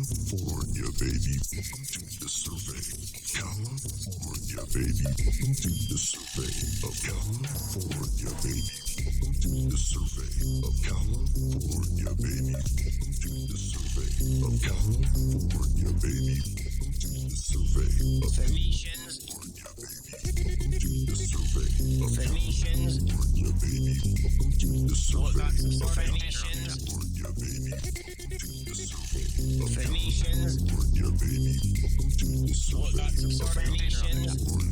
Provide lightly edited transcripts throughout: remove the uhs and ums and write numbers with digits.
California, baby. Welcome to the survey. California, baby. Welcome to the survey of California, baby. Welcome to the survey of California, baby. Welcome to the survey of California, baby. Welcome to the survey of Phoenicians. Welcome to the survey of Phoenicians. California, baby. Welcome to the survey of Phoenicians. California, baby. Welcome to the survey of Phoenicians. California, baby. Welcome to the survey of Phoenicians. California,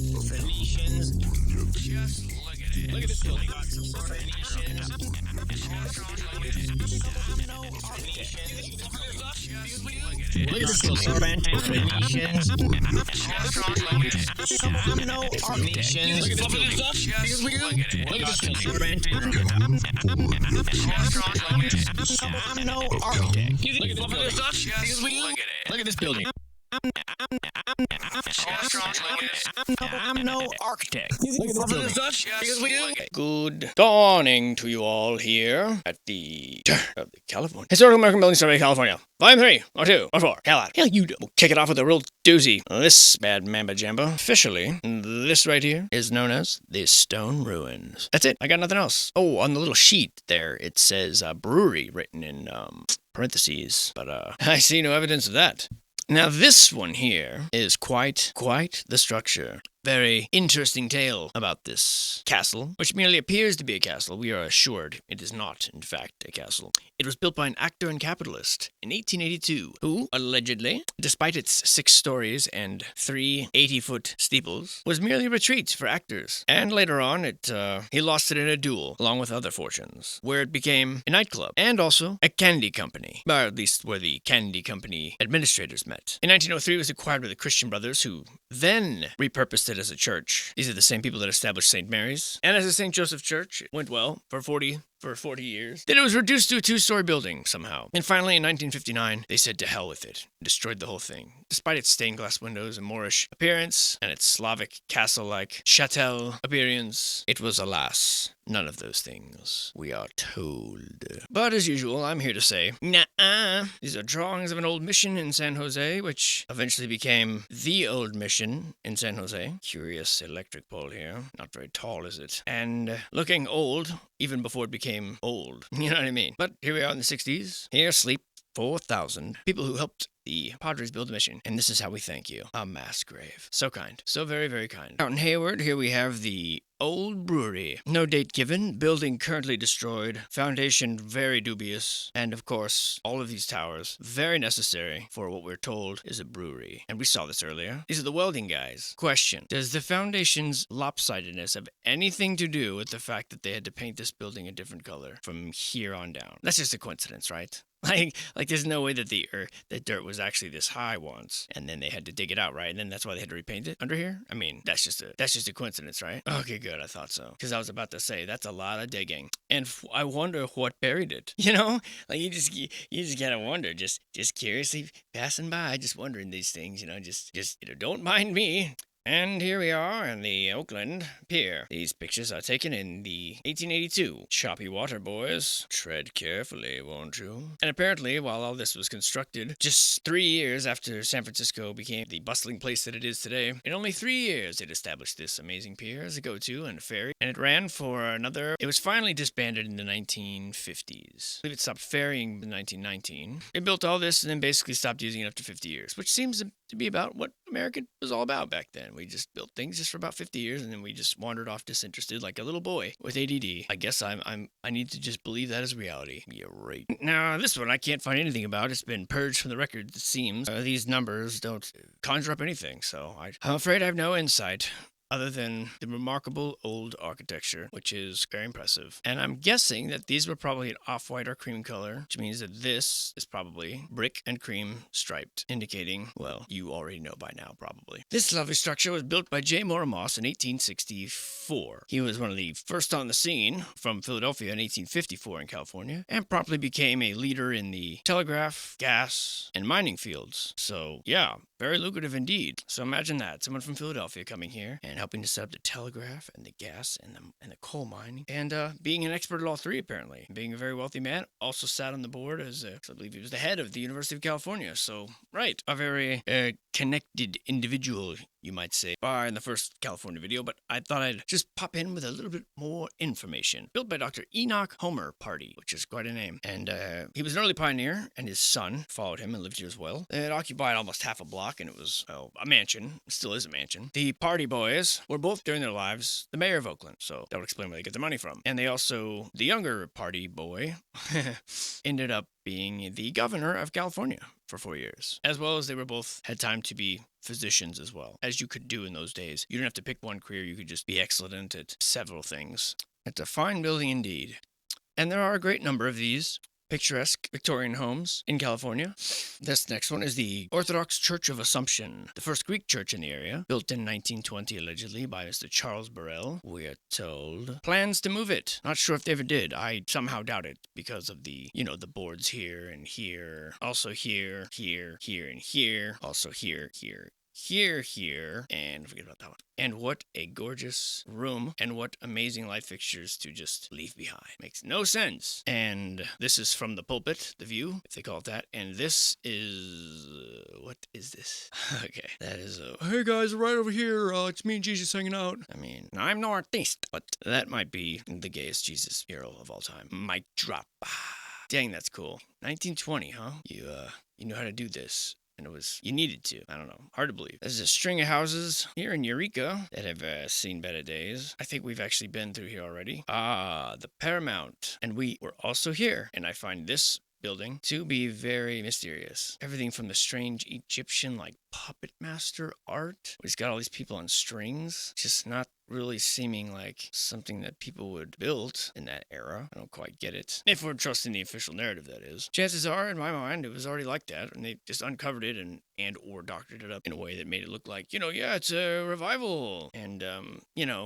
baby. Phoenicians. Just look at it. Look at this building. Phoenicians. Look at this building. Phoenicians. I'm no architect. Look at this building. Look at this building. I'm no architect. Look at this building. Look at this building. I'm no architect. Look at this building. Good dawning to you all here at the of the California Historical American Building Survey, California. Volume 3, or 2, or 4. Hell you do. We'll kick it off with a real doozy. This bad mamba jamba, officially, this right here is known as the Stone Ruins. That's it. I got nothing else. Oh, on the little sheet there, it says brewery written in parentheses, but I see no evidence of that. Now this one here is quite the structure. Very interesting tale about this castle, which merely appears to be a castle. We are assured it is not, in fact, a castle. It was built by an actor and capitalist in 1882, who, allegedly, despite its 6 stories and 3 80-foot steeples, was merely a retreat for actors. And later on, he lost it in a duel, along with other fortunes, where it became a nightclub, and also a candy company, or at least where the candy company administrators met. In 1903, it was acquired by the Christian Brothers, who then repurposed it as a church. These are the same people that established St. Mary's. And as a St. Joseph Church, it went well for 40 years. Then it was reduced to a 2-story building somehow. And finally, in 1959, they said to hell with it, and destroyed the whole thing. Despite its stained glass windows and Moorish appearance, and its Slavic castle-like château appearance, it was, alas, none of those things, we are told. But as usual, I'm here to say, nah-uh. These are drawings of an old mission in San Jose, which eventually became the old mission in San Jose. Curious electric pole here. Not very tall, is it? And looking old, even before it became old. You know what I mean? But here we are in the 60s. Here sleep 4,000 people who helped the Padres build the mission, and this is how we thank you. A mass grave. So kind. So very, very kind. Out in Hayward, here we have the old brewery. No date given, building currently destroyed, foundation very dubious, and of course, all of these towers, very necessary for what we're told is a brewery. And we saw this earlier. These are the welding guys. Question: does the foundation's lopsidedness have anything to do with the fact that they had to paint this building a different color from here on down? That's just a coincidence, right? Like there's no way that the dirt was actually this high once, and then they had to dig it out, right? And then that's why they had to repaint it under here. I mean, that's just a coincidence, right? Okay, good. I thought so, because I was about to say that's a lot of digging, and I wonder what buried it. You know, like you just gotta wonder, just curiously passing by, just wondering these things. You know, just don't mind me. And here we are in the Oakland Pier. These pictures are taken in the 1882. Choppy water, boys. Tread carefully, won't you? And apparently, while all this was constructed, just 3 years after San Francisco became the bustling place that it is today, in only 3 years it established this amazing pier as a go-to and a ferry. And it ran for another... It was finally disbanded in the 1950s. I believe it stopped ferrying in 1919. It built all this and then basically stopped using it after 50 years, which seems to be about what America was all about back then. We just built things just for about 50 years, and then we just wandered off disinterested like a little boy with ADD. I guess I need to just believe that is reality. Yeah, right. Now, this one I can't find anything about. It's been purged from the records, it seems. These numbers don't conjure up anything, so I'm afraid I have no insight other than the remarkable old architecture, which is very impressive. And I'm guessing that these were probably an off-white or cream color, which means that this is probably brick and cream striped, indicating, well, you already know by now, probably. This lovely structure was built by J. Moss in 1864. He was one of the first on the scene from Philadelphia in 1854 in California, and promptly became a leader in the telegraph, gas, and mining fields. So, yeah, Very lucrative indeed. So imagine that. Someone from Philadelphia coming here and helping to set up the telegraph and the gas and the coal mining. And being an expert at all three, apparently. Being a very wealthy man. Also sat on the board as, I believe he was the head of the University of California. So, right. A very connected individual, you might say, in the first California video. But I thought I'd just pop in with a little bit more information. Built by Dr. Enoch Homer Party, which is quite a name. And he was an early pioneer, and his son followed him and lived here as well. It occupied almost half a block, and it was a mansion. It still is a mansion. The Party Boys were both, during their lives, the mayor of Oakland, so that would explain where they get their money from. And they also, the younger Party Boy, ended up being the governor of California for 4 years, as well as they were both had time to be physicians as well, as you could do in those days. You didn't have to pick one career, you could just be excellent at several things. It's a fine building indeed. And there are a great number of these picturesque Victorian homes in California. This next one is the Orthodox Church of Assumption, the first Greek church in the area, built in 1920 allegedly by Mr. Charles Burrell, we are told. Plans to move it. Not sure if they ever did. I somehow doubt it because of the, the boards here and here, also here, here, here, and here, also here, and forget about that one. And what a gorgeous room, and what amazing light fixtures to just leave behind. Makes no sense. And this is from the pulpit, the view, if they call it that. And this is, what is this? Okay, that is hey guys, right over here, it's me and Jesus hanging out. I mean, I'm no artist, but that might be the gayest Jesus mural of all time. Mic drop. Dang, that's cool. 1920, huh? You know how to do this. And you needed to. I don't know. Hard to believe. There's a string of houses here in Eureka that have seen better days. I think we've actually been through here already. The Paramount. And we were also here. And I find this building to be very mysterious. Everything from the strange Egyptian, puppet master art. He's got all these people on strings. Just not really seeming like something that people would build in that era. I don't quite get it. If we're trusting the official narrative, that is. Chances are, in my mind, it was already like that, and they just uncovered it and or doctored it up in a way that made it look like, it's a revival. And,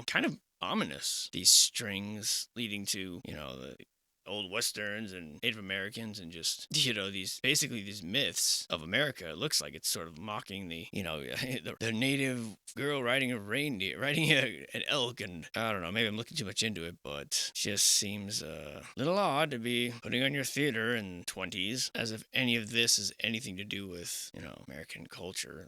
kind of ominous. These strings leading to, the old westerns and Native Americans and just, these myths of America. It looks like it's sort of mocking the native girl riding a reindeer, riding an elk, and I don't know, maybe I'm looking too much into it, but just seems a little odd to be putting on your theater in 20s as if any of this is anything to do with, American culture.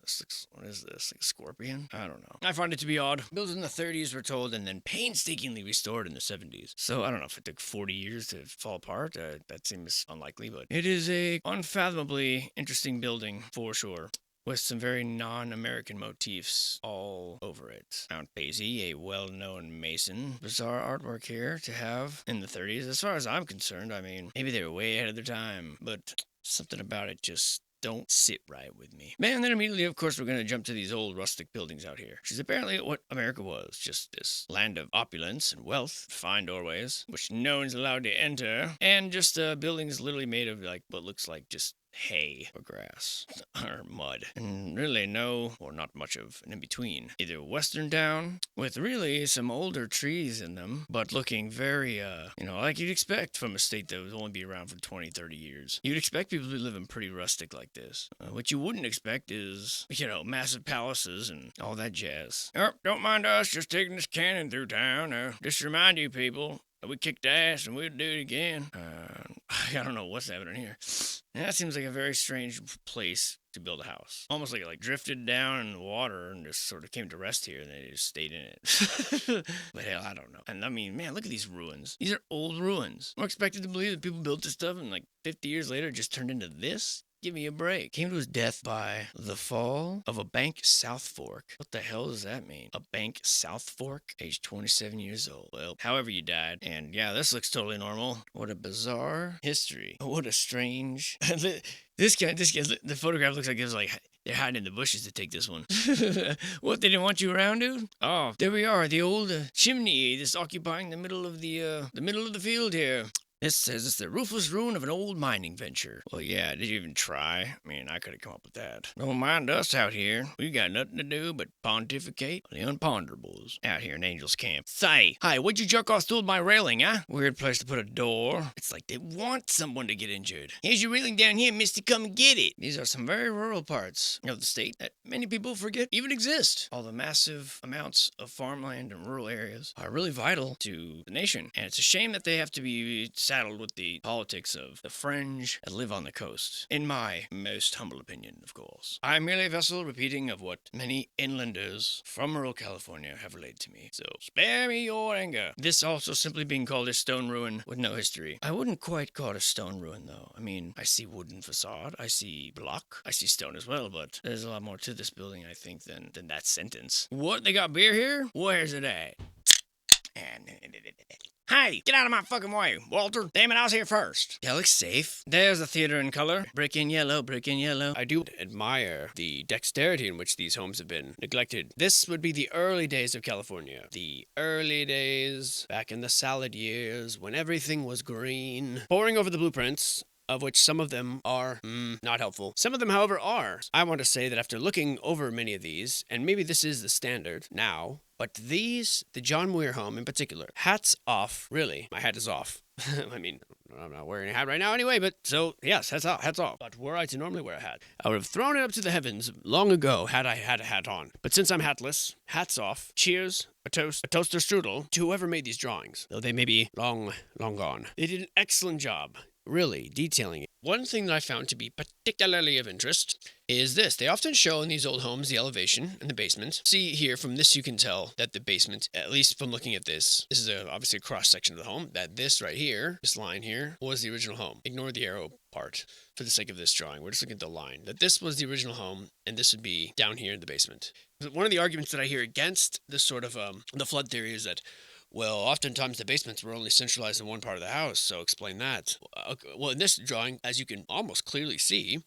What is this? Like a scorpion? I don't know. I find it to be odd. Built in the 30s, we're told, and then painstakingly restored in the 70s. So I don't know if it took 40 years to fall apart. That seems unlikely, but it is a unfathomably interesting building for sure, with some very non-American motifs all over it. Mount Basie, a well-known mason. Bizarre artwork here to have in the 30s. As far as I'm concerned, I mean, maybe they were way ahead of their time, but something about it just don't sit right with me. Man, then immediately, of course, we're going to jump to these old rustic buildings out here, which is apparently what America was. Just this land of opulence and wealth, fine doorways, which no one's allowed to enter, and just buildings literally made of what looks like just hay or grass or mud, and really not much of an in-between. Either western town with really some older trees in them, but looking very like you'd expect from a state that would only be around for 20-30 years. You'd expect people to be living pretty rustic like this. What you wouldn't expect is massive palaces and all that jazz. Don't mind us just taking this cannon through town. Just to remind you people, we kicked ass and we'll do it again. I don't know what's happening here. That seems like a very strange place to build a house. Almost like it drifted down in the water and just sort of came to rest here and they just stayed in it. But hell, I don't know. And I mean, man, look at these ruins. These are old ruins. I'm expected to believe that people built this stuff and 50 years later it just turned into this? Give me a break. Came to his death by the fall of a bank South Fork. What the hell does that mean? A bank South Fork? Age 27 years old. Well, however you died. And yeah, this looks totally normal. What a bizarre history. What a strange... This guy, the photograph looks like it was they're hiding in the bushes to take this one. What, they didn't want you around, dude? Oh, there we are, the old chimney that's occupying the middle of the field here. This says it's the roofless ruin of an old mining venture. Well, yeah, did you even try? I mean, I could have come up with that. Don't mind us out here. We got nothing to do but pontificate on the unponderables out here in Angel's Camp. Say, hi, what'd you jerk off through my railing, huh? Weird place to put a door. It's like they want someone to get injured. Here's your railing down here, mister, come and get it. These are some very rural parts of the state that many people forget even exist. All the massive amounts of farmland and rural areas are really vital to the nation, and it's a shame that they have to be saddled with the politics of the fringe that live on the coast. In my most humble opinion, of course. I am merely a vessel repeating of what many inlanders from rural California have relayed to me, so spare me your anger. This also simply being called a stone ruin with no history. I wouldn't quite call it a stone ruin, though. I mean, I see wooden facade, I see block, I see stone as well, but there's a lot more to this building, I think, than that sentence. What, they got beer here? Where's it at? Hey, get out of my fucking way, Walter. Damn it, I was here first. Yeah, looks safe. There's a theater in color. Brick in yellow, brick in yellow. I do admire the dexterity in which these homes have been neglected. This would be the early days of California. The early days, back in the salad years, when everything was green. Poring over the blueprints, of which some of them are not helpful. Some of them, however, are. I want to say that after looking over many of these, and maybe this is the standard now, but these, the John Muir home in particular, hats off, really. My hat is off. I mean, I'm not wearing a hat right now anyway, but so, yes, hats off. But were I to normally wear a hat, I would have thrown it up to the heavens long ago had I had a hat on. But since I'm hatless, hats off, cheers, a toast or strudel to whoever made these drawings, though they may be long gone. They did an excellent job, really, detailing it. One thing that I found to be particularly of interest is this. They often show in these old homes the elevation and the basement. See here, from this you can tell that the basement, at least from looking at this is obviously a cross-section of the home, that this right here, this line here, was the original home. Ignore the arrow part for the sake of this drawing. We're just looking at the line. That this was the original home, and this would be down here in the basement. One of the arguments that I hear against this sort of, the flood theory is that, well, oftentimes the basements were only centralized in one part of the house, so explain that. Well, in this drawing, as you can almost clearly see,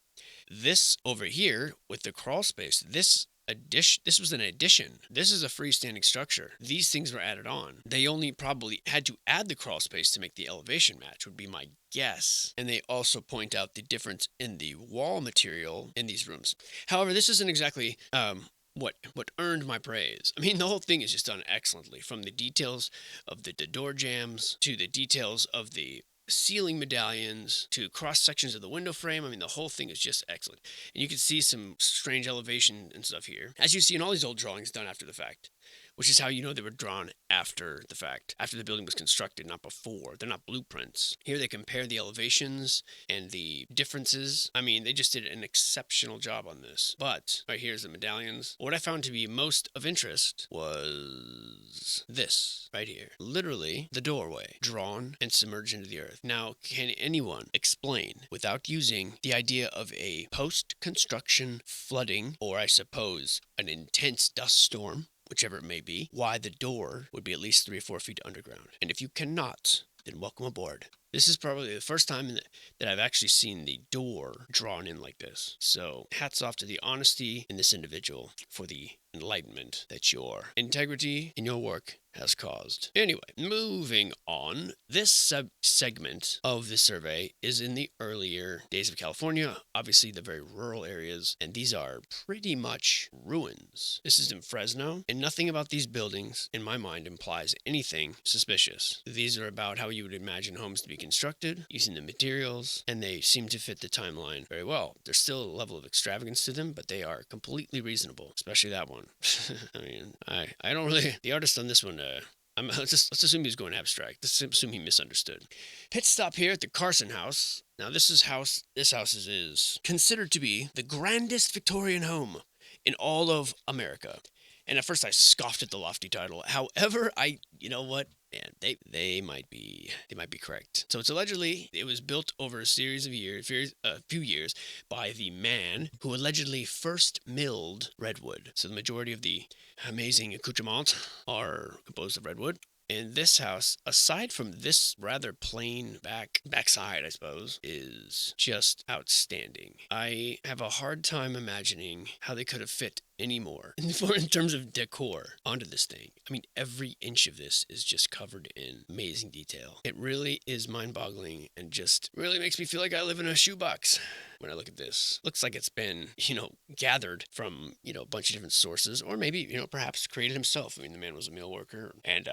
this over here with the crawl space, this was an addition. This is a freestanding structure. These things were added on. They only probably had to add the crawl space to make the elevation match, would be my guess. And they also point out the difference in the wall material in these rooms. However, this isn't exactly what earned my praise. I mean, the whole thing is just done excellently, from the details of the door jambs to the details of the ceiling medallions to cross sections of the window frame. I mean, the whole thing is just excellent. And you can see some strange elevation and stuff here, as you see in all these old drawings done after the fact, which is how you know they were drawn after the fact, after the building was constructed, not before. They're not blueprints. Here they compare the elevations and the differences. I mean, they just did an exceptional job on this. But right here's the medallions. What I found to be most of interest was this right here. Literally the doorway drawn and submerged into the earth. Now, can anyone explain, without using the idea of a post-construction flooding, or I suppose an intense dust storm, whichever it may be, why the door would be at least 3 or 4 feet underground? And if you cannot, then welcome aboard. This is probably the first time that I've actually seen the door drawn in like this. So hats off to the honesty in this individual for the enlightenment that your integrity in your work has caused. Anyway, moving on. This segment of the survey is in the earlier days of California, obviously the very rural areas, and these are pretty much ruins. This is in Fresno, and nothing about these buildings, in my mind, implies anything suspicious. These are about how you would imagine homes to be constructed, using the materials, and they seem to fit the timeline very well. There's still a level of extravagance to them, but they are completely reasonable, especially that one. I mean, I don't really, the artist on this one, let's assume he's going abstract. Let's assume he misunderstood. Pit stop here at the Carson house. Now this house is considered to be the grandest Victorian home in all of America. And at first I scoffed at the lofty title. However, you know what? Man, they might be correct. So it was built over a series of years, a few years, by the man who allegedly first milled redwood. So the majority of the amazing accoutrements are composed of redwood. And this house, aside from this rather plain backside, I suppose, is just outstanding. I have a hard time imagining how they could have fit anymore. In terms of decor onto this thing, I mean, every inch of this is just covered in amazing detail. It really is mind-boggling and just really makes me feel like I live in a shoebox when I look at this. Looks like it's been, gathered from, a bunch of different sources, or maybe, perhaps created himself. I mean, the man was a mill worker. And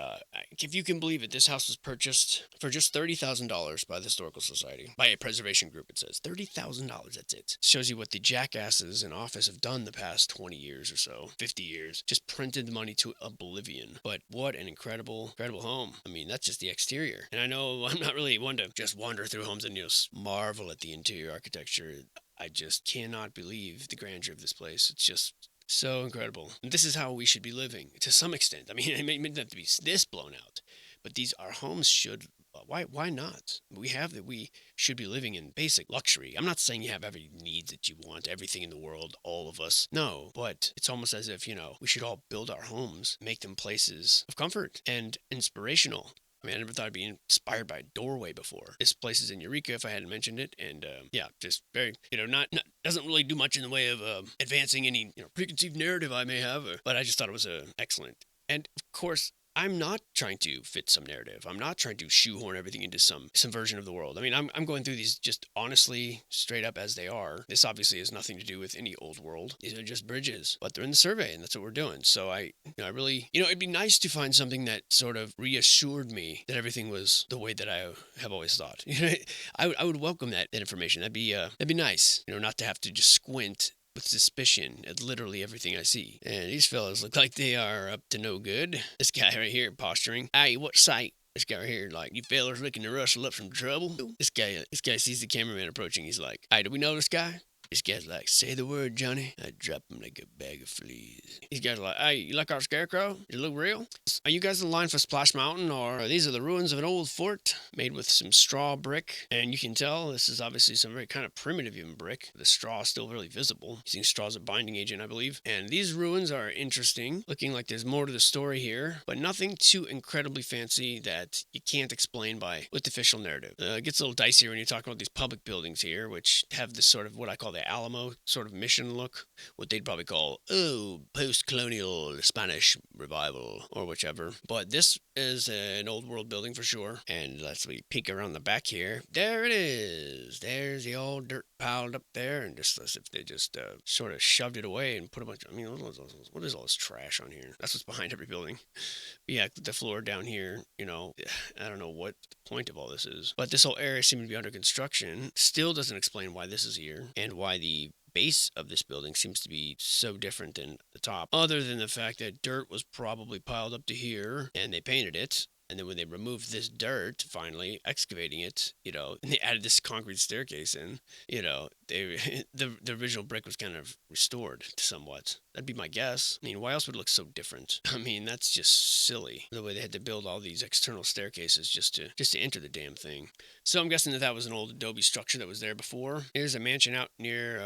if you can believe it, this house was purchased for just $30,000 by the Historical Society, by a preservation group, it says. $30,000, that's it. Shows you what the jackasses in office have done the past 20 years or so, 50 years. Just printed the money to oblivion. But what an incredible home. I mean, that's just the exterior. And I know I'm not really one to just wander through homes and, marvel at the interior architecture. I just cannot believe the grandeur of this place. It's just so incredible. And this is how we should be living, to some extent. I mean, it may not have to be this blown out, but our homes should. Why not? We should be living in basic luxury. I'm not saying you have every need that you want, everything in the world, all of us. No, but it's almost as if, we should all build our homes, make them places of comfort and inspirational. I mean, I never thought I'd be inspired by a doorway before. This place is in Eureka, if I hadn't mentioned it, and just very, not doesn't really do much in the way of advancing any preconceived narrative I may have, but I just thought it was excellent. And of course, I'm not trying to fit some narrative. I'm not trying to shoehorn everything into some version of the world. I mean, I'm going through these just honestly, straight up as they are. This obviously has nothing to do with any old world. These are just bridges, but they're in the survey, and that's what we're doing. So I really, it'd be nice to find something that sort of reassured me that everything was the way that I have always thought. I would welcome that information. That'd be nice. Not to have to just squint with suspicion at literally everything I see. And these fellas look like they are up to no good. This guy right here posturing. Hey, what sight? This guy right here, like, you fellers looking to rustle up some trouble? This guy sees the cameraman approaching. He's like, hey, do we know this guy? This guy's like, say the word, Johnny. I drop him like a bag of fleas. These guys are like, hey, you like our scarecrow? Does it look real? Are you guys in line for Splash Mountain, or these are the ruins of an old fort made with some straw brick? And you can tell this is obviously some very kind of primitive even brick. The straw is still really visible. Using straw as a binding agent, I believe. And these ruins are interesting, looking like there's more to the story here, but nothing too incredibly fancy that you can't explain with official narrative. It gets a little dicier when you talk about these public buildings here, which have this sort of what I call the Alamo sort of mission look, what they'd probably call, post-colonial Spanish revival or whichever. But this is an old world building for sure. And let's peek around the back here. There it is. There's the old dirt piled up there, and just as if they just sort of shoved it away and put a bunch of, what is all this trash on here? That's what's behind every building. But yeah, the floor down here, I don't know what the point of all this is. But this whole area seems to be under construction. Still doesn't explain why this is here and why the base of this building seems to be so different than the top, other than the fact that dirt was probably piled up to here and they painted it. And then when they removed this dirt, finally excavating it, and they added this concrete staircase in, the original brick was kind of restored somewhat. That'd be my guess. I mean, why else would it look so different? I mean, that's just silly. The way they had to build all these external staircases just to enter the damn thing. So I'm guessing that was an old adobe structure that was there before. Here's a mansion out near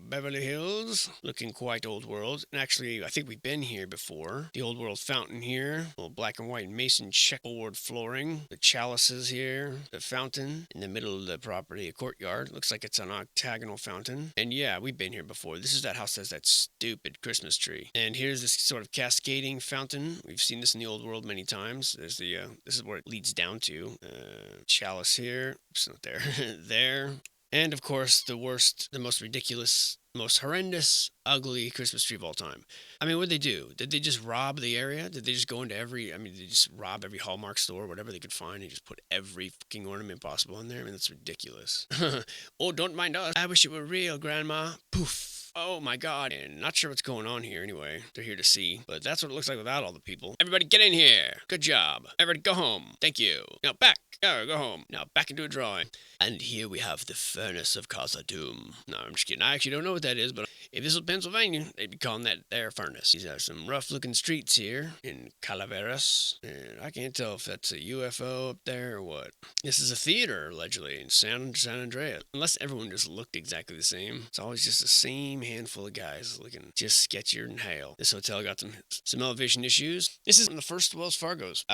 Beverly Hills, looking quite old world. And actually, I think we've been here before. The old world fountain here, little black and white mason checkerboard flooring, the chalices here, the fountain in the middle of the property, a courtyard. Looks like it's an octagonal fountain. And yeah, we've been here before. This is that house that has that stupid Christmas tree. And here's this sort of cascading fountain. We've seen this in the old world many times. There's this is where it leads down to. Chalice here. Oops, not there. There. And of course, the worst, the most ridiculous, most horrendous, ugly Christmas tree of all time. I mean, what'd they do? Did they just rob the area? Did they just go into did they just rob every Hallmark store, whatever they could find, and just put every fucking ornament possible in there? I mean, that's ridiculous. Oh, don't mind us. I wish it were real, Grandma. Poof. Oh my god. And not sure what's going on here anyway. They're here to see. But that's what it looks like without all the people. Everybody get in here. Good job. Everybody go home. Thank you. Now back. Go home. Now back into a drawing. And here we have the furnace of Khazad-dûm. No, I'm just kidding. I actually don't know what that is, but if this was Pennsylvania, they'd be calling that their furnace. These are some rough looking streets here in Calaveras. And I can't tell if that's a UFO up there or what. This is a theater, allegedly, in San Andreas. Unless everyone just looked exactly the same. It's always just the same handful of guys looking just sketchier than hell. This hotel got some elevation issues. This is one of the first Wells Fargos.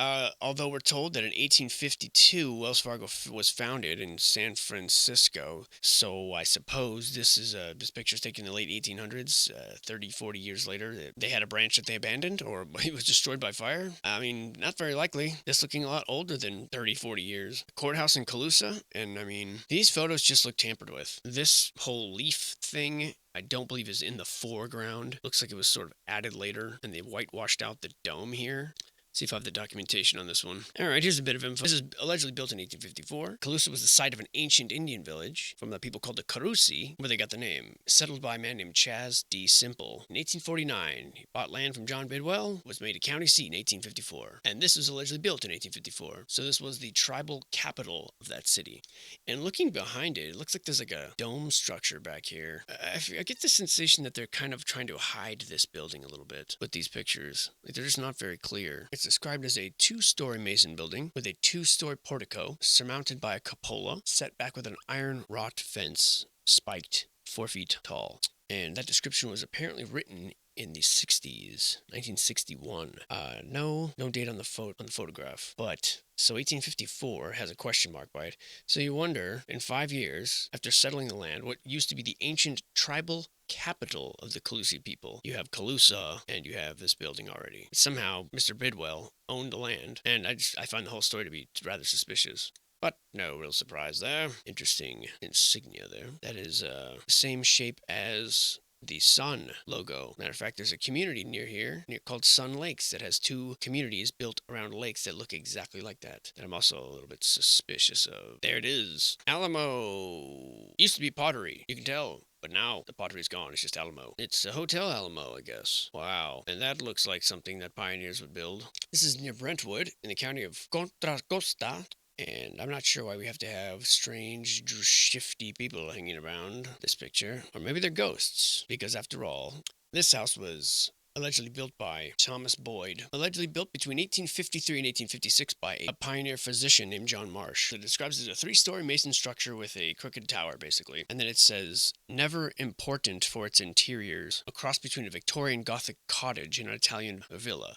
Although we're told that in 1852, Wells Fargo was founded in San Francisco. So I suppose this picture's taken in the late 1800s, 30, 40 years later. They had a branch that they abandoned, or it was destroyed by fire. I mean, not very likely. This looking a lot older than 30, 40 years. Courthouse in Calusa, and I mean, these photos just look tampered with. This whole leaf thing, I don't believe is in the foreground. Looks like it was sort of added later, and they whitewashed out the dome here. See if I have the documentation on this one. Alright, here's a bit of info. This is allegedly built in 1854. Calusa was the site of an ancient Indian village from the people called the Carusi, where they got the name. Settled by a man named Chas D. Simple. In 1849, he bought land from John Bidwell, was made a county seat in 1854. And this was allegedly built in 1854. So this was the tribal capital of that city. And looking behind it, it looks like there's like a dome structure back here. I get the sensation that they're kind of trying to hide this building a little bit with these pictures. Like they're just not very clear. It's described as a 2-story mason building with a 2-story portico surmounted by a cupola set back with an iron wrought fence spiked 4 feet tall. And that description was apparently written in the 60s, 1961. No date on the photograph, but so 1854 has a question mark by it. So you wonder, in 5 years after settling the land, what used to be the ancient tribal capital of the Calusi people, you have Calusa and you have this building already. Somehow Mr. Bidwell owned the land, and I find the whole story to be rather suspicious. But no real surprise there. Interesting insignia there. That is the same shape as the Sun logo. Matter of fact, there's a community near here called Sun Lakes that has 2 communities built around lakes that look exactly like that I'm also a little bit suspicious of. There it is. Alamo. Used to be pottery. You can tell. But now the pottery's gone. It's just Alamo. It's a Hotel Alamo, I guess. Wow. And that looks like something that pioneers would build. This is near Brentwood in the county of Contra Costa. And I'm not sure why we have to have strange, shifty people hanging around this picture. Or maybe they're ghosts. Because after all, this house was allegedly built by Thomas Boyd. Allegedly built between 1853 and 1856 by a pioneer physician named John Marsh. It describes it as a 3-story mason structure with a crooked tower, basically. And then it says, never important for its interiors. A cross between a Victorian Gothic cottage and an Italian villa.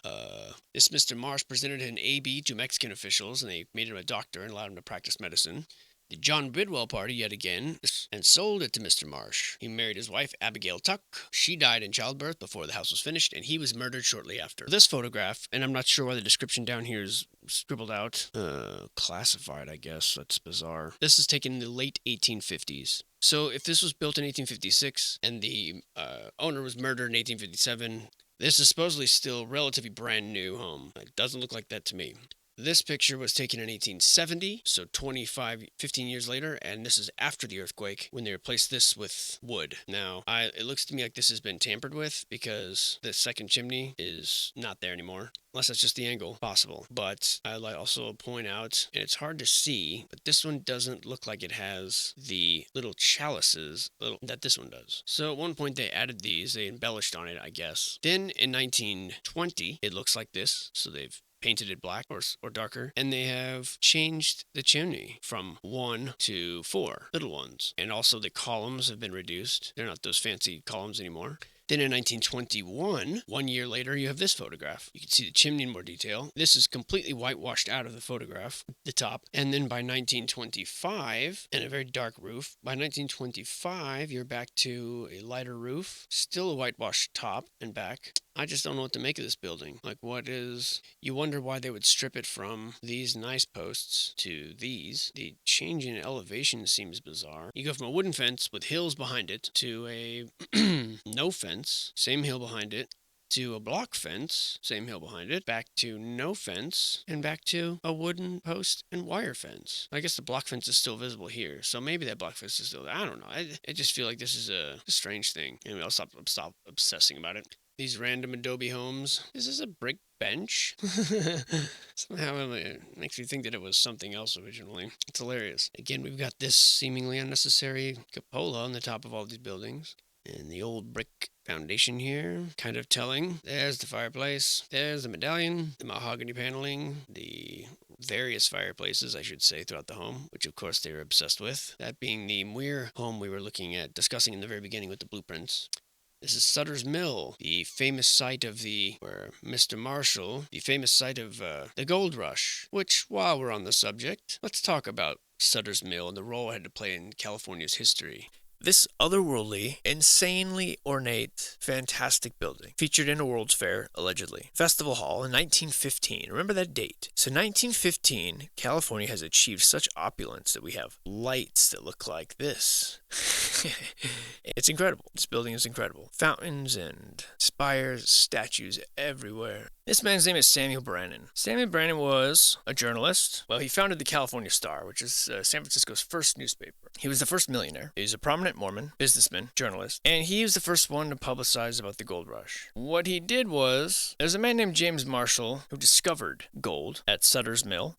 This Mr. Marsh presented an AB to Mexican officials, and they made him a doctor and allowed him to practice medicine. The John Bidwell party yet again, and sold it to Mr. Marsh. He married his wife, Abigail Tuck. She died in childbirth before the house was finished, and he was murdered shortly after. This photograph, and I'm not sure why the description down here is scribbled out. Classified, I guess. That's bizarre. This is taken in the late 1850s. So if this was built in 1856, and the owner was murdered in 1857, this is supposedly still a relatively brand new home. It doesn't look like that to me. This picture was taken in 1870, so 15 years later, and this is after the earthquake when they replaced this with wood. Now, it looks to me like this has been tampered with because the second chimney is not there anymore. Unless that's just the angle, possible. But I'd like also point out, and it's hard to see, but this one doesn't look like it has the little chalices that this one does. So at one point they added these, they embellished on it, I guess. Then in 1920, it looks like this, so they've painted it black or darker, and they have changed the chimney from 1 to 4 little ones. And also the columns have been reduced. They're not those fancy columns anymore. Then in 1921, 1 year later, you have this photograph. You can see the chimney in more detail. This is completely whitewashed out of the photograph, the top. And then by 1925, and a very dark roof, by 1925, you're back to a lighter roof, still a whitewashed top and back. I just don't know what to make of this building. Like, you wonder why they would strip it from these nice posts to these. The change in elevation seems bizarre. You go from a wooden fence with hills behind it to a no fence, same hill behind it, to a block fence, same hill behind it, back to no fence, and back to a wooden post and wire fence. I guess the block fence is still visible here, so maybe that block fence is still there. I don't know. I just feel like this is a strange thing. Anyway, I'll stop obsessing about it. These random adobe homes. Is this a brick bench? Somehow it makes me think that it was something else originally. It's hilarious. Again, we've got this seemingly unnecessary cupola on the top of all these buildings. And the old brick foundation here, kind of telling. There's the fireplace. There's the medallion, the mahogany paneling, the various fireplaces, I should say, throughout the home, which of course they were obsessed with. That being the Muir home we were discussing in the very beginning with the blueprints. This is Sutter's Mill, the famous site of the famous site of the gold rush. Which, while we're on the subject, let's talk about Sutter's Mill and the role it had to play in California's history. This otherworldly, insanely ornate, fantastic building featured in a World's Fair, allegedly. Festival Hall in 1915. Remember that date. So 1915, California has achieved such opulence that we have lights that look like this. It's incredible. This building is incredible. Fountains and spires, statues everywhere. This man's name is Samuel Brannan. Samuel Brannan was a journalist. Well, he founded the California Star, which is San Francisco's first newspaper. He was the first millionaire. He was a prominent Mormon, businessman, journalist, and he was the first one to publicize about the gold rush. What he did was, there's a man named James Marshall who discovered gold at Sutter's Mill.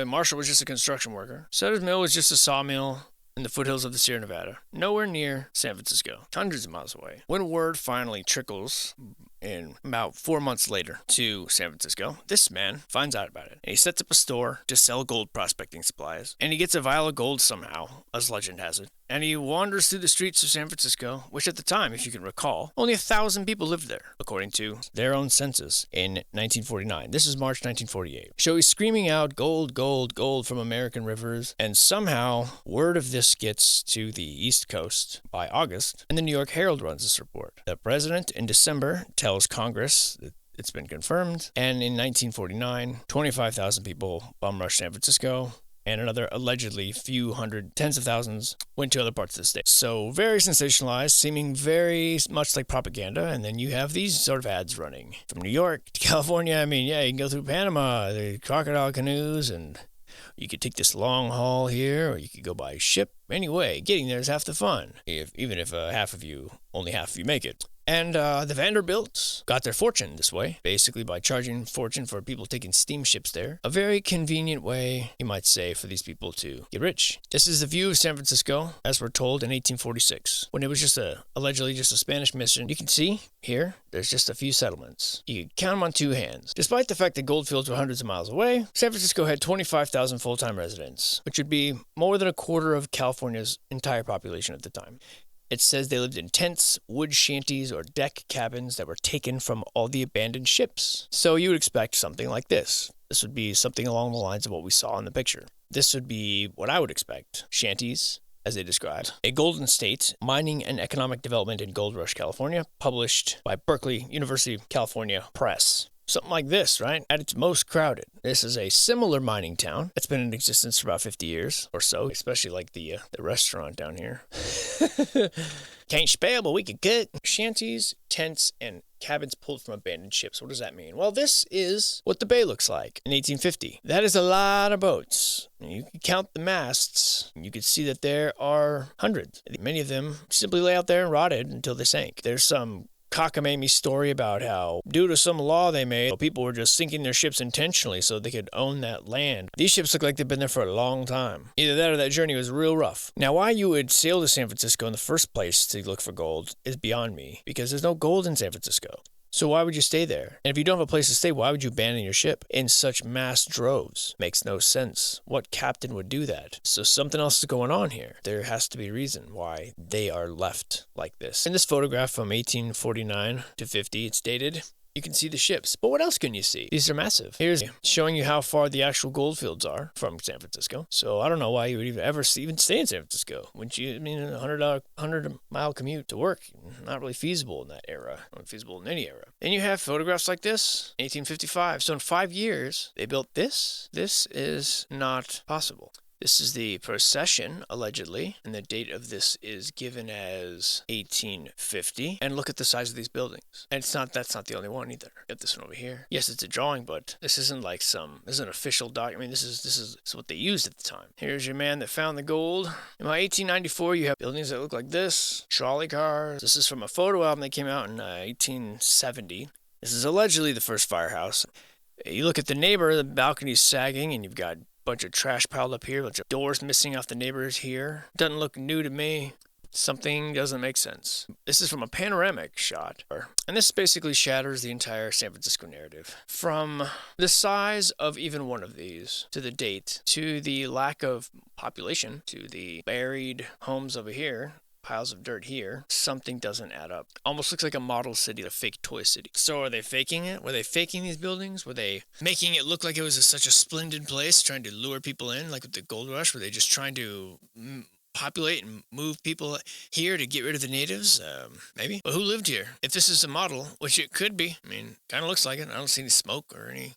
Marshall was just a construction worker. Sutter's Mill was just a sawmill in the foothills of the Sierra Nevada, nowhere near San Francisco, hundreds of miles away. When word finally trickles in about 4 months later to San Francisco, this man finds out about it. And he sets up a store to sell gold prospecting supplies. And he gets a vial of gold somehow, as legend has it. And he wanders through the streets of San Francisco, which at the time, if you can recall, only 1,000 people lived there, according to their own census in 1949. This is March 1948. So he's screaming out, gold, gold, gold from American rivers. And somehow, word of this gets to the East Coast by August, and the New York Herald runs this report. The president, in December, tells Congress that it's been confirmed, and in 1949, 25,000 people bum rushed San Francisco, and another allegedly few hundred, tens of thousands, went to other parts of the state. So very sensationalized, seeming very much like propaganda, and then you have these sort of ads running. From New York to California, I mean, yeah, you can go through Panama, the crocodile canoes, and you could take this long haul here, or you could go by ship. Anyway, getting there is half the fun, even if only half of you make it. And the Vanderbilts got their fortune this way, basically by charging fortune for people taking steamships there. A very convenient way, you might say, for these people to get rich. This is the view of San Francisco, as we're told in 1846, when it was allegedly just a Spanish mission. You can see here, there's just a few settlements. You can count them on two hands. Despite the fact that gold fields were hundreds of miles away, San Francisco had 25,000 full-time residents, which would be more than a quarter of California's entire population at the time. It says they lived in tents, wood shanties, or deck cabins that were taken from all the abandoned ships. So you would expect something like this. This would be something along the lines of what we saw in the picture. This would be what I would expect. Shanties, as they described. A Golden State, Mining and Economic Development in Gold Rush, California, published by Berkeley University of California Press. Something like this, right? At its most crowded. This is a similar mining town. It's been in existence for about 50 years or so, especially like the restaurant down here. Can't spell, but we can cook. Shanties, tents, and cabins pulled from abandoned ships. What does that mean? Well, this is what the bay looks like in 1850. That is a lot of boats. You can count the masts. You can see that there are hundreds. Many of them simply lay out there and rotted until they sank. There's some cockamamie story about how, due to some law they made, people were just sinking their ships intentionally so they could own that land. These ships look like they've been there for a long time. Either that or that journey was real rough. Now, why you would sail to San Francisco in the first place to look for gold is beyond me, because there's no gold in San Francisco. So why would you stay there? And if you don't have a place to stay, why would you abandon your ship in such mass droves? Makes no sense. What captain would do that? So something else is going on here. There has to be a reason why they are left like this. In this photograph from 1849 to 50, it's dated. You can see the ships. But what else can you see? These are massive. Here's showing you how far the actual gold fields are from San Francisco. So I don't know why you would even stay in San Francisco. Wouldn't you? I mean, a 100-mile commute to work, not really feasible in that era. Not feasible in any era. And you have photographs like this, 1855. So in 5 years, they built this. This is not possible. This is the procession, allegedly, and the date of this is given as 1850. And look at the size of these buildings. And that's not the only one either. Got this one over here. Yes, it's a drawing, but this isn't like this is an official document. I mean, this is what they used at the time. Here's your man that found the gold. In 1894, you have buildings that look like this, trolley cars. This is from a photo album that came out in 1870. This is allegedly the first firehouse. You look at the neighbor, the balcony's sagging, and you've got bunch of trash piled up here, bunch of doors missing off the neighbors here. Doesn't look new to me. Something doesn't make sense. This is from a panoramic shot, and this basically shatters the entire San Francisco narrative. From the size of even one of these, to the date, to the lack of population, to the buried homes over here, piles of dirt here. Something doesn't add up. Almost looks like a model city, a fake toy city. So are they faking it? Were they faking these buildings? Were they making it look like it was such a splendid place, trying to lure people in, like with the gold rush? Were they just trying to populate and move people here to get rid of the natives? Maybe. But who lived here? If this is a model, which it could be, I mean, kind of looks like it. I don't see any smoke or any...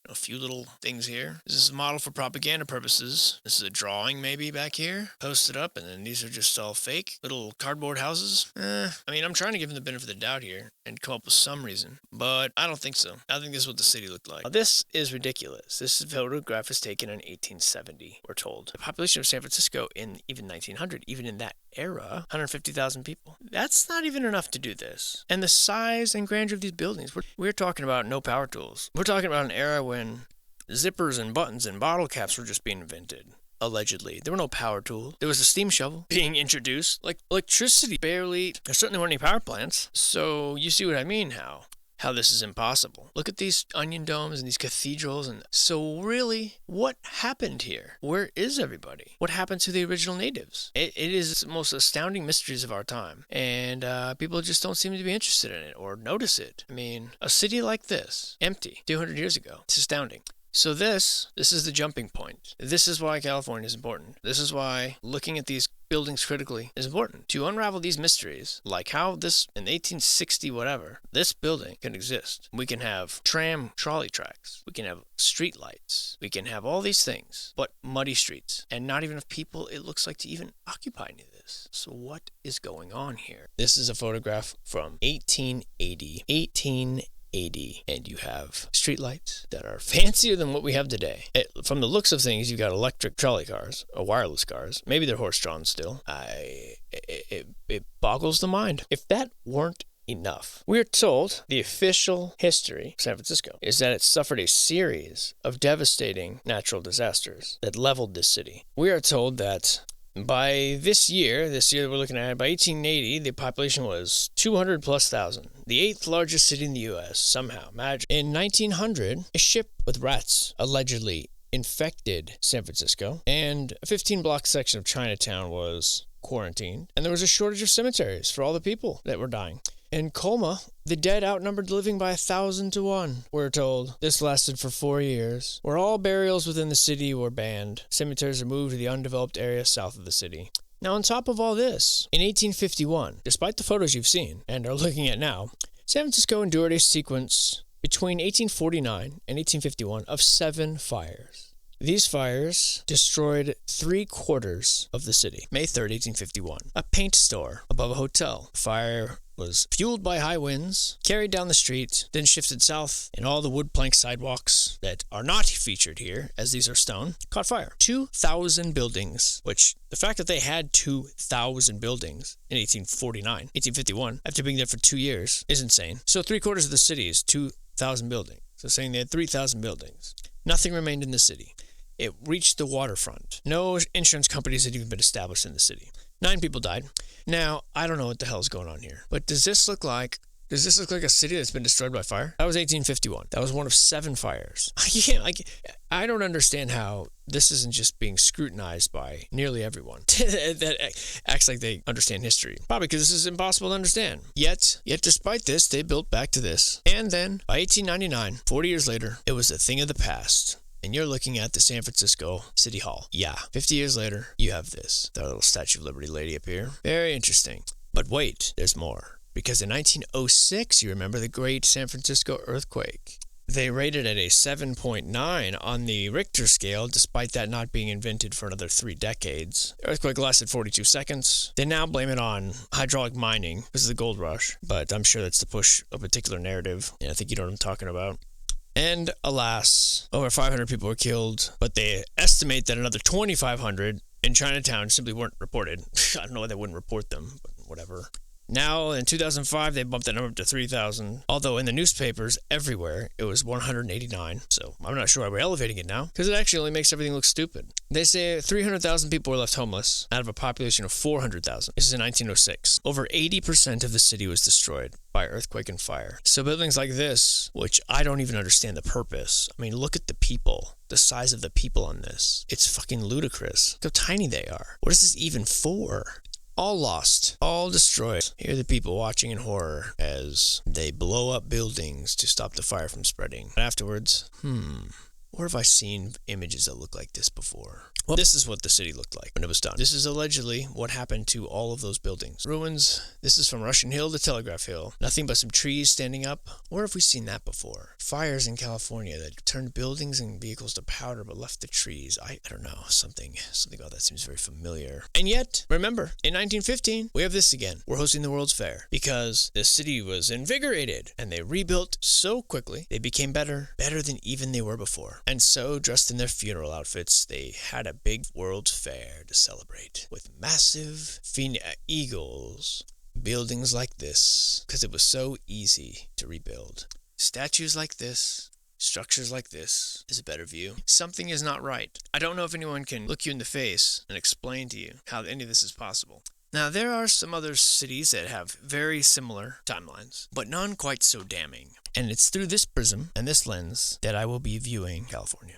A few little things here. This is a model for propaganda purposes. This is a drawing maybe back here. Posted up, and then these are just all fake. Little cardboard houses. I mean, I'm trying to give them the benefit of the doubt here and come up with some reason. But I don't think so. I think this is what the city looked like. Now, this is ridiculous. This photograph is taken in 1870, we're told. The population of San Francisco in even 1900, even in that era, 150,000 people. That's not even enough to do this. And the size and grandeur of these buildings. We're talking about no power tools. We're talking about an era when zippers and buttons and bottle caps were just being invented. Allegedly. There were no power tools. There was a steam shovel being introduced. Like electricity barely. There certainly weren't any power plants. So you see what I mean how this is impossible. Look at these onion domes and these cathedrals. And so really, what happened here? Where is everybody? What happened to the original natives? It is the most astounding mysteries of our time. And people just don't seem to be interested in it or notice it. I mean, a city like this, empty, 200 years ago. It's astounding. So this is the jumping point. This is why California is important. This is why looking at these buildings critically is important. To unravel these mysteries, like how this, in 1860 whatever, this building can exist. We can have tram trolley tracks. We can have street lights. We can have all these things, but muddy streets. And not even enough people, it looks like, to even occupy any of this. So what is going on here? This is a photograph from 1880. And you have streetlights that are fancier than what we have today. From the looks of things, you got electric trolley cars, or wireless cars. Maybe they're horse-drawn still. It boggles the mind. If that weren't enough, we're told the official history of San Francisco is that it suffered a series of devastating natural disasters that leveled this city. We are told that by this year that we're looking at, by 1880, the population was 200 plus thousand, the 8th largest city in the U.S., somehow. Imagine. In 1900, a ship with rats allegedly infected San Francisco, and a 15-block section of Chinatown was quarantined, and there was a shortage of cemeteries for all the people that were dying. In Colma, the dead outnumbered the living by 1,000 to 1, we're told. This lasted for 4 years, where all burials within the city were banned. Cemeteries were moved to the undeveloped area south of the city. Now, on top of all this, in 1851, despite the photos you've seen and are looking at now, San Francisco endured a sequence between 1849 and 1851 of 7 fires. These fires destroyed 3/4 of the city. May 3rd, 1851. A paint store above a hotel. Fire was fueled by high winds, carried down the street, then shifted south, and all the wood plank sidewalks that are not featured here, as these are stone, caught fire. 2,000 buildings, which the fact that they had 2,000 buildings in 1851, after being there for 2 years, is insane. So 3/4 of the city is 2,000 buildings. So saying they had 3,000 buildings. Nothing remained in the city. It reached the waterfront. No insurance companies had even been established in the city. 9 people died. Now, I don't know what the hell is going on here, but does this look like a city that's been destroyed by fire? That was 1851. That was one of 7 fires. I don't understand how this isn't just being scrutinized by nearly everyone that acts like they understand history. Probably because this is impossible to understand. Yet despite this, they built back to this. And then, by 1899, 40 years later, it was a thing of the past. And you're looking at the San Francisco City Hall. Yeah, 50 years later, you have this. The little Statue of Liberty lady up here. Very interesting. But wait, there's more. Because in 1906, you remember the great San Francisco earthquake. They rated it a 7.9 on the Richter scale, despite that not being invented for another 3 decades. The earthquake lasted 42 seconds. They now blame it on hydraulic mining because of the gold rush, but I'm sure that's to push a particular narrative, and I think you know what I'm talking about. And alas, over 500 people were killed, but they estimate that another 2,500 in Chinatown simply weren't reported. I don't know why they wouldn't report them, but whatever. Now, in 2005, they bumped that number up to 3,000, although in the newspapers everywhere, it was 189. So I'm not sure why we're elevating it now, because it actually only makes everything look stupid. They say 300,000 people were left homeless out of a population of 400,000. This is in 1906. Over 80% of the city was destroyed by earthquake and fire. So buildings like this, which I don't even understand the purpose. I mean, look at the people. The size of the people on this. It's fucking ludicrous. Look how tiny they are. What is this even for? All lost, all destroyed. Here are the people watching in horror as they blow up buildings to stop the fire from spreading. But afterwards, where have I seen images that look like this before? Well, this is what the city looked like when it was done. This is allegedly what happened to all of those buildings. Ruins. This is from Russian Hill to Telegraph Hill. Nothing but some trees standing up. Where have we seen that before? Fires in California that turned buildings and vehicles to powder but left the trees. I don't know. Something about that seems very familiar. And yet, remember, in 1915, we have this again. We're hosting the World's Fair because the city was invigorated and they rebuilt so quickly. They became better than even they were before. And so, dressed in their funeral outfits, they had a big World's Fair to celebrate with massive eagles, buildings like this, because it was so easy to rebuild. Statues like this, structures like this is a better view. Something is not right. I don't know if anyone can look you in the face and explain to you how any of this is possible. Now, there are some other cities that have very similar timelines, but none quite so damning. And it's through this prism and this lens that I will be viewing California.